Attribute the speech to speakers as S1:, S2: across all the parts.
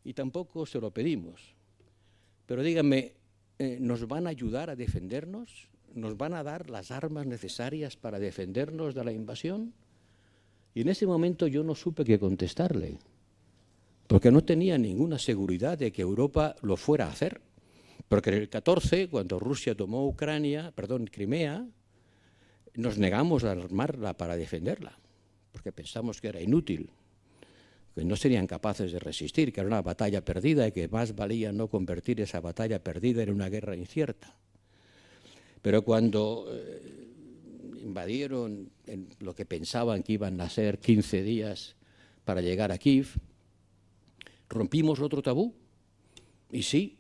S1: y tampoco se lo pedimos. Pero díganme, ¿nos van a ayudar a defendernos? ¿Nos van a dar las armas necesarias para defendernos de la invasión? Y en ese momento yo no supe qué contestarle, porque no tenía ninguna seguridad de que Europa lo fuera a hacer. Porque en el 14, cuando Rusia tomó Crimea, nos negamos a armarla para defenderla, porque pensamos que era inútil, que no serían capaces de resistir, que era una batalla perdida y que más valía no convertir esa batalla perdida en una guerra incierta. Pero cuando invadieron en lo que pensaban que iban a ser 15 días para llegar a Kiev, rompimos otro tabú. Y sí,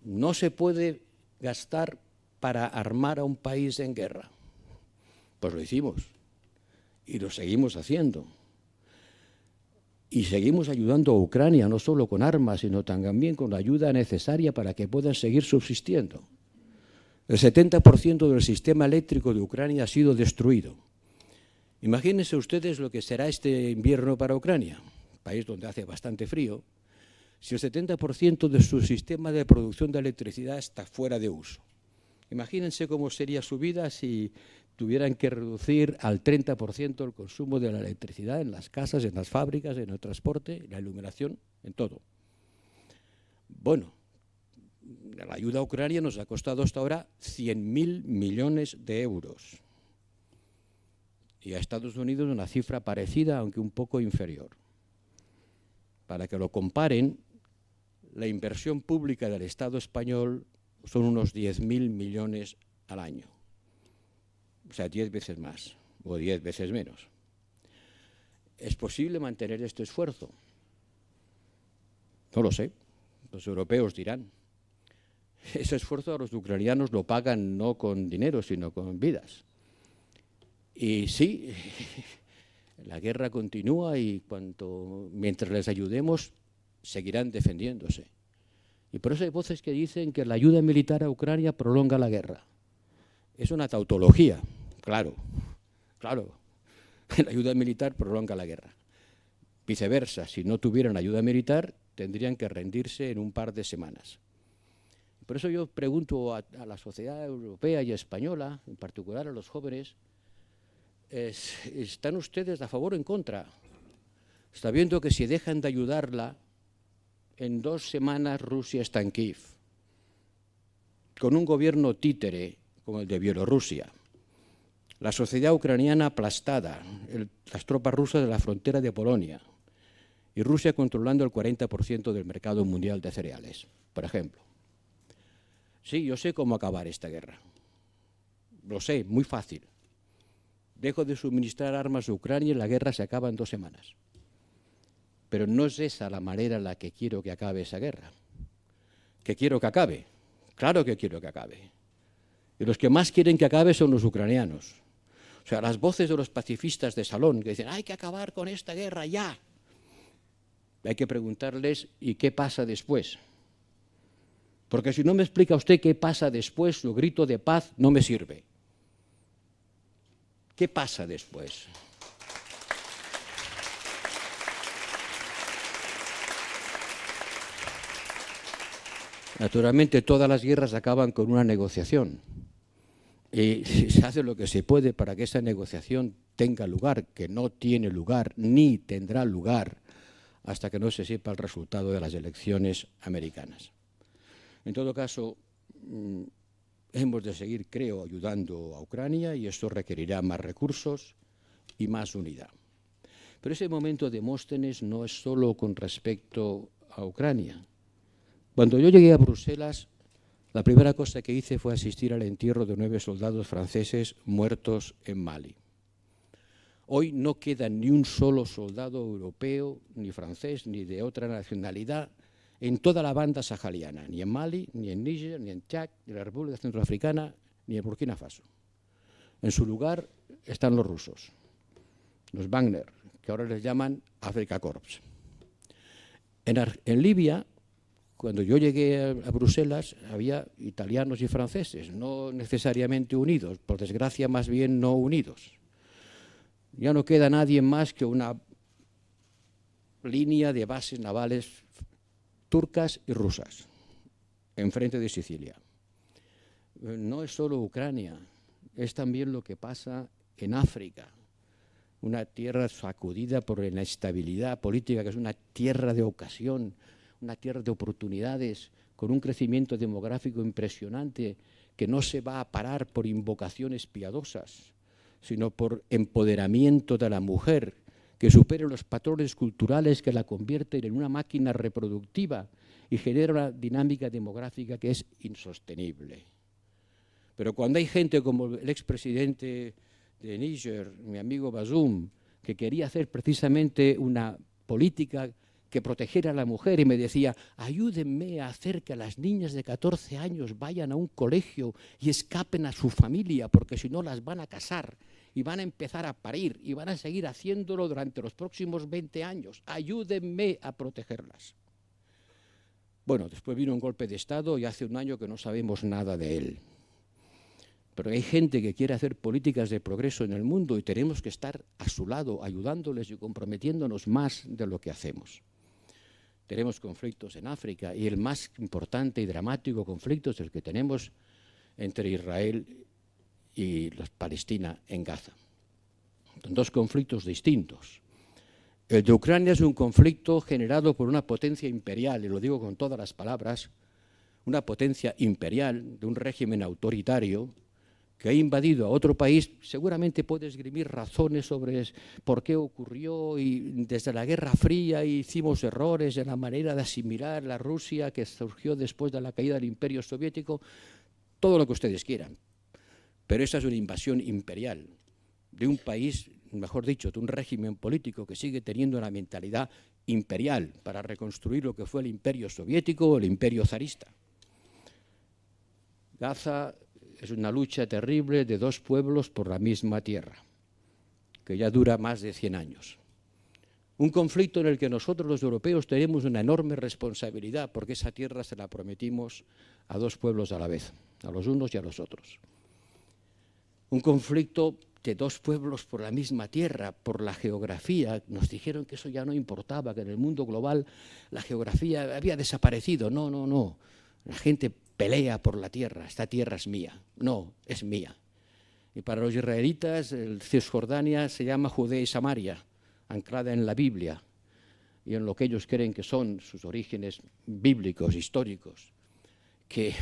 S1: no se puede gastar para armar a un país en guerra. Pues lo hicimos y lo seguimos haciendo. Y seguimos ayudando a Ucrania, no solo con armas, sino también con la ayuda necesaria para que puedan seguir subsistiendo. El 70% del sistema eléctrico de Ucrania ha sido destruido. Imagínense ustedes lo que será este invierno para Ucrania, país donde hace bastante frío, si el 70% de su sistema de producción de electricidad está fuera de uso. Imagínense cómo sería su vida si tuvieran que reducir al 30% el consumo de la electricidad en las casas, en las fábricas, en el transporte, en la iluminación, en todo. Bueno, la ayuda a Ucrania nos ha costado hasta ahora 100.000 millones de euros. Y a Estados Unidos una cifra parecida, aunque un poco inferior. Para que lo comparen, la inversión pública del Estado español son unos 10.000 millones al año. O sea, 10 veces más o 10 veces menos. ¿Es posible mantener este esfuerzo? No lo sé. Los europeos dirán. Ese esfuerzo a los ucranianos lo pagan no con dinero, sino con vidas. Y sí, la guerra continúa y mientras les ayudemos, seguirán defendiéndose. Y por eso hay voces que dicen que la ayuda militar a Ucrania prolonga la guerra. Es una tautología, claro. La ayuda militar prolonga la guerra. Viceversa, si no tuvieran ayuda militar, tendrían que rendirse en un par de semanas. Por eso yo pregunto a la sociedad europea y española, en particular a los jóvenes, ¿están ustedes a favor o en contra? Está viendo que si dejan de ayudarla, en 2 semanas Rusia está en Kiev, con un gobierno títere como el de Bielorrusia, la sociedad ucraniana aplastada, las tropas rusas de la frontera de Polonia y Rusia controlando el 40% del mercado mundial de cereales, por ejemplo. Sí, yo sé cómo acabar esta guerra. Lo sé, muy fácil. Dejo de suministrar armas a Ucrania y la guerra se acaba en 2 semanas. Pero no es esa la manera en la que quiero que acabe esa guerra. ¿Que quiero que acabe? Claro que quiero que acabe. Y los que más quieren que acabe son los ucranianos. O sea, las voces de los pacifistas de salón que dicen hay que acabar con esta guerra ya. Hay que preguntarles ¿y qué pasa después? Porque si no me explica usted qué pasa después, su grito de paz no me sirve. ¿Qué pasa después? Naturalmente, todas las guerras acaban con una negociación. Y se hace lo que se puede para que esa negociación tenga lugar, que no tiene lugar ni tendrá lugar hasta que no se sepa el resultado de las elecciones americanas. En todo caso, hemos de seguir, creo, ayudando a Ucrania y esto requerirá más recursos y más unidad. Pero ese momento de Demóstenes no es solo con respecto a Ucrania. Cuando yo llegué a Bruselas, la primera cosa que hice fue asistir al entierro de 9 soldados franceses muertos en Mali. Hoy no queda ni un solo soldado europeo, ni francés, ni de otra nacionalidad en toda la banda sahariana, ni en Mali, ni en Níger, ni en Chad, ni en la República Centroafricana, ni en Burkina Faso. En su lugar están los rusos, los Wagner, que ahora les llaman Afrika Korps. En Libia, cuando yo llegué a Bruselas, había italianos y franceses, no necesariamente unidos, por desgracia más bien no unidos. Ya no queda nadie más que una línea de bases navales turcas y rusas, enfrente de Sicilia. No es solo Ucrania, es también lo que pasa en África, una tierra sacudida por la inestabilidad política, que es una tierra de ocasión, una tierra de oportunidades, con un crecimiento demográfico impresionante que no se va a parar por invocaciones piadosas, sino por empoderamiento de la mujer, que supere los patrones culturales que la convierten en una máquina reproductiva y genera una dinámica demográfica que es insostenible. Pero cuando hay gente como el expresidente de Níger, mi amigo Bazoum, que quería hacer precisamente una política que protegiera a la mujer y me decía, ayúdenme a hacer que las niñas de 14 años vayan a un colegio y escapen a su familia, porque si no las van a casar y van a empezar a parir y van a seguir haciéndolo durante los próximos 20 años. Ayúdenme a protegerlas. Bueno, después vino un golpe de Estado y hace un año que no sabemos nada de él. Pero hay gente que quiere hacer políticas de progreso en el mundo y tenemos que estar a su lado, ayudándoles y comprometiéndonos más de lo que hacemos. Tenemos conflictos en África y el más importante y dramático conflicto es el que tenemos entre Israel y Palestina en Gaza. Son dos conflictos distintos. El de Ucrania es un conflicto generado por una potencia imperial, y lo digo con todas las palabras, una potencia imperial de un régimen autoritario que ha invadido a otro país. Seguramente puede esgrimir razones sobre por qué ocurrió, y desde la Guerra Fría hicimos errores en la manera de asimilar la Rusia que surgió después de la caída del Imperio Soviético, todo lo que ustedes quieran. Pero esa es una invasión imperial de un país, mejor dicho, de un régimen político que sigue teniendo una mentalidad imperial para reconstruir lo que fue el Imperio Soviético o el Imperio zarista. Gaza es una lucha terrible de dos pueblos por la misma tierra, que ya dura más de 100 años. Un conflicto en el que nosotros los europeos tenemos una enorme responsabilidad, porque esa tierra se la prometimos a dos pueblos a la vez, a los unos y a los otros. Un conflicto de dos pueblos por la misma tierra, por la geografía. Nos dijeron que eso ya no importaba, que en el mundo global la geografía había desaparecido. No, no, no. La gente pelea por la tierra. Esta tierra es mía. No, es mía. Y para los israelitas, el Cisjordania se llama Judea y Samaria, anclada en la Biblia y en lo que ellos creen que son sus orígenes bíblicos, históricos, que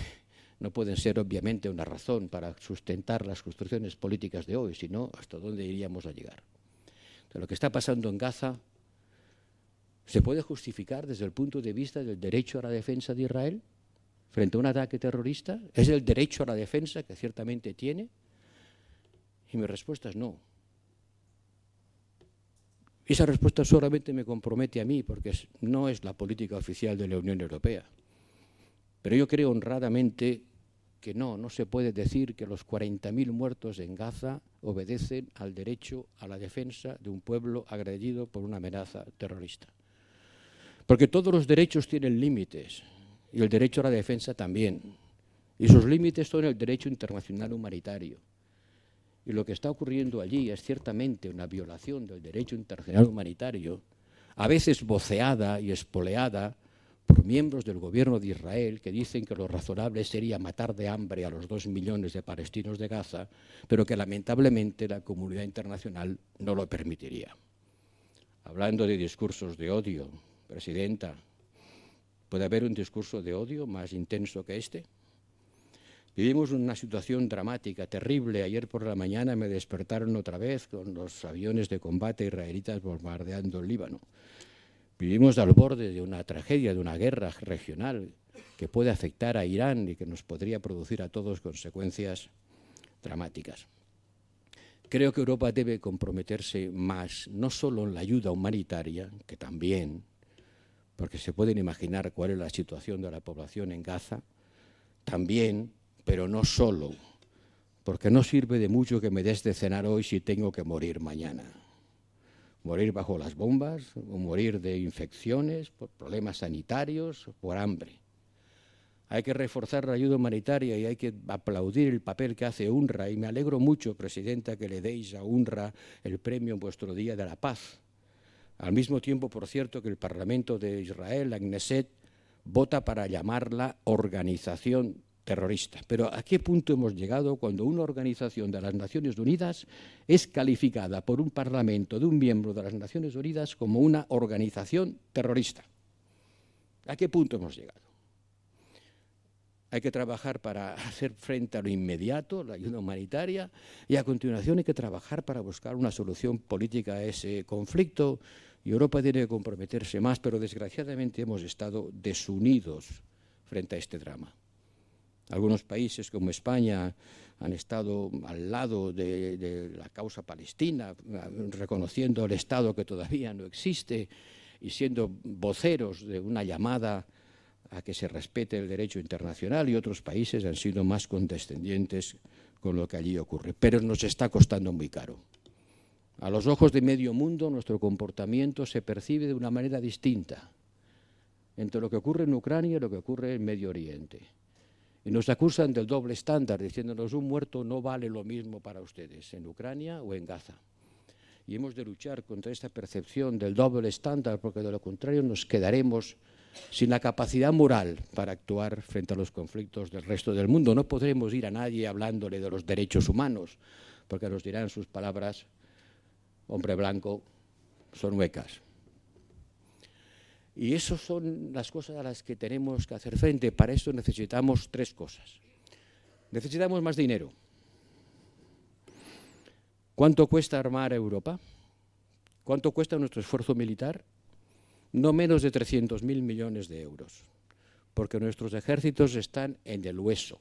S1: no pueden ser obviamente una razón para sustentar las construcciones políticas de hoy, sino hasta dónde iríamos a llegar. Entonces, lo que está pasando en Gaza se puede justificar desde el punto de vista del derecho a la defensa de Israel frente a un ataque terrorista. ¿Es el derecho a la defensa que ciertamente tiene? Y mi respuesta es no. Esa respuesta solamente me compromete a mí, porque no es la política oficial de la Unión Europea. Pero yo creo honradamente que no se puede decir que los 40.000 muertos en Gaza obedecen al derecho a la defensa de un pueblo agredido por una amenaza terrorista. Porque todos los derechos tienen límites, y el derecho a la defensa también. Y sus límites son el derecho internacional humanitario. Y lo que está ocurriendo allí es ciertamente una violación del derecho internacional humanitario, a veces voceada y espoleada por miembros del gobierno de Israel que dicen que lo razonable sería matar de hambre a los 2 millones de palestinos de Gaza, pero que lamentablemente la comunidad internacional no lo permitiría. Hablando de discursos de odio, Presidenta, ¿puede haber un discurso de odio más intenso que este? Vivimos una situación dramática, terrible. Ayer por la mañana me despertaron otra vez con los aviones de combate israelitas bombardeando el Líbano. Vivimos al borde de una tragedia, de una guerra regional que puede afectar a Irán y que nos podría producir a todos consecuencias dramáticas. Creo que Europa debe comprometerse más, no solo en la ayuda humanitaria, que también, porque se pueden imaginar cuál es la situación de la población en Gaza, también, pero no solo, porque no sirve de mucho que me des de cenar hoy si tengo que morir mañana. Morir bajo las bombas, o morir de infecciones, por problemas sanitarios, por hambre. Hay que reforzar la ayuda humanitaria y hay que aplaudir el papel que hace UNRWA. Y me alegro mucho, Presidenta, que le deis a UNRWA el premio en vuestro Día de la Paz. Al mismo tiempo, por cierto, que el Parlamento de Israel, la Knesset, vota para llamarla organización terrorista. Pero ¿a qué punto hemos llegado cuando una organización de las Naciones Unidas es calificada por un parlamento de un miembro de las Naciones Unidas como una organización terrorista? ¿A qué punto hemos llegado? Hay que trabajar para hacer frente a lo inmediato, la ayuda humanitaria, y a continuación hay que trabajar para buscar una solución política a ese conflicto. Y Europa tiene que comprometerse más, pero desgraciadamente hemos estado desunidos frente a este drama. Algunos países como España han estado al lado de la causa palestina, reconociendo el Estado que todavía no existe y siendo voceros de una llamada a que se respete el derecho internacional, y otros países han sido más condescendientes con lo que allí ocurre. Pero nos está costando muy caro. A los ojos de medio mundo, nuestro comportamiento se percibe de una manera distinta entre lo que ocurre en Ucrania y lo que ocurre en Medio Oriente. Y nos acusan del doble estándar, diciéndonos un muerto no vale lo mismo para ustedes en Ucrania o en Gaza. Y hemos de luchar contra esta percepción del doble estándar, porque de lo contrario nos quedaremos sin la capacidad moral para actuar frente a los conflictos del resto del mundo. No podremos ir a nadie hablándole de los derechos humanos, porque nos dirán sus palabras: hombre blanco, son huecas. Y esas son las cosas a las que tenemos que hacer frente. Para eso necesitamos tres cosas. Necesitamos más dinero. ¿Cuánto cuesta armar a Europa? ¿Cuánto cuesta nuestro esfuerzo militar? No menos de 300.000 millones de euros, porque nuestros ejércitos están en el hueso.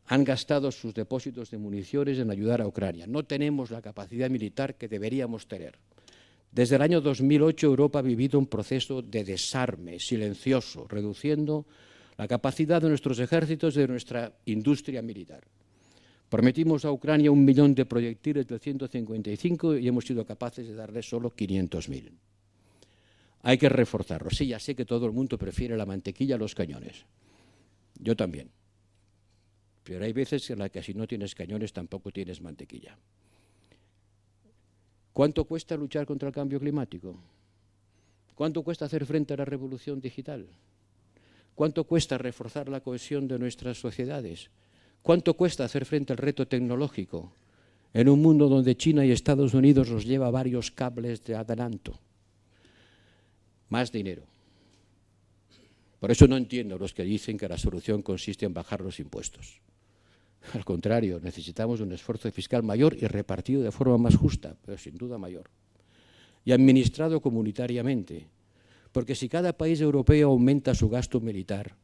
S1: Han gastado sus depósitos de municiones en ayudar a Ucrania. No tenemos la capacidad militar que deberíamos tener. Desde el año 2008 Europa ha vivido un proceso de desarme silencioso, reduciendo la capacidad de nuestros ejércitos y de nuestra industria militar. Prometimos a Ucrania 1 millón de proyectiles de 155 y hemos sido capaces de darle solo 500.000. Hay que reforzarlo. Sí, ya sé que todo el mundo prefiere la mantequilla a los cañones. Yo también. Pero hay veces en las que si no tienes cañones tampoco tienes mantequilla. ¿Cuánto cuesta luchar contra el cambio climático? ¿Cuánto cuesta hacer frente a la revolución digital? ¿Cuánto cuesta reforzar la cohesión de nuestras sociedades? ¿Cuánto cuesta hacer frente al reto tecnológico en un mundo donde China y Estados Unidos nos lleva varios cables de adelanto? Más dinero. Por eso no entiendo a los que dicen que la solución consiste en bajar los impuestos. Al contrario, necesitamos un esfuerzo fiscal mayor y repartido de forma más justa, pero sin duda mayor. Y administrado comunitariamente, porque si cada país europeo aumenta su gasto militar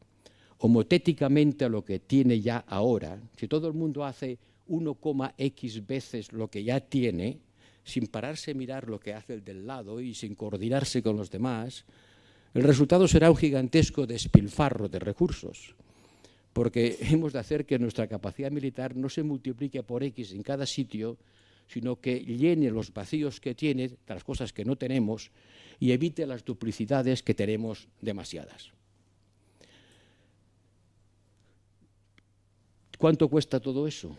S1: homotéticamente a lo que tiene ya ahora, si todo el mundo hace 1,x veces lo que ya tiene, sin pararse a mirar lo que hace el del lado y sin coordinarse con los demás, el resultado será un gigantesco despilfarro de recursos, porque hemos de hacer que nuestra capacidad militar no se multiplique por X en cada sitio, sino que llene los vacíos que tiene, las cosas que no tenemos, y evite las duplicidades que tenemos demasiadas. ¿Cuánto cuesta todo eso?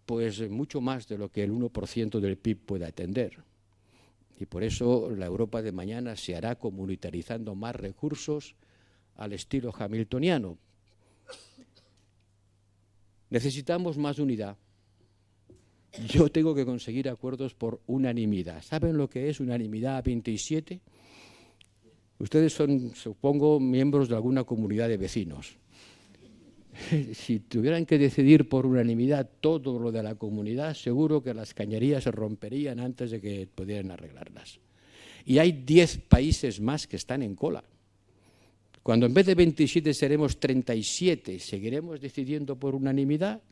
S1: Pues mucho más de lo que el 1% del PIB puede atender. Y por eso la Europa de mañana se hará comunitarizando más recursos al estilo hamiltoniano. Necesitamos más unidad. Yo tengo que conseguir acuerdos por unanimidad. ¿Saben lo que es unanimidad a 27? Ustedes son, supongo, miembros de alguna comunidad de vecinos. Si tuvieran que decidir por unanimidad todo lo de la comunidad, seguro que las cañerías se romperían antes de que pudieran arreglarlas. Y hay 10 países más que están en cola. Cuando en vez de 27 seremos 37, ¿seguiremos decidiendo por unanimidad?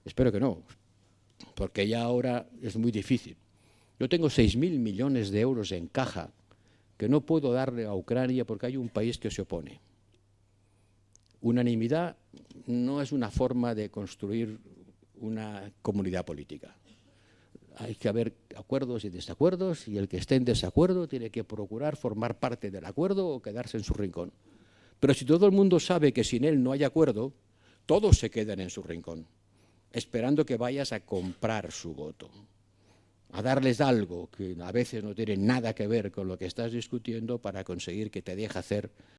S1: Espero que no, porque ya ahora es muy difícil. Yo tengo 6.000 millones de euros en caja que no puedo darle a Ucrania porque hay un país que se opone. Unanimidad no es una forma de construir una comunidad política. Hay que haber acuerdos y desacuerdos, y el que esté en desacuerdo tiene que procurar formar parte del acuerdo o quedarse en su rincón. Pero si todo el mundo sabe que sin él no hay acuerdo, todos se quedan en su rincón, esperando que vayas a comprar su voto, a darles algo que a veces no tiene nada que ver con lo que estás discutiendo para conseguir que te deje hacer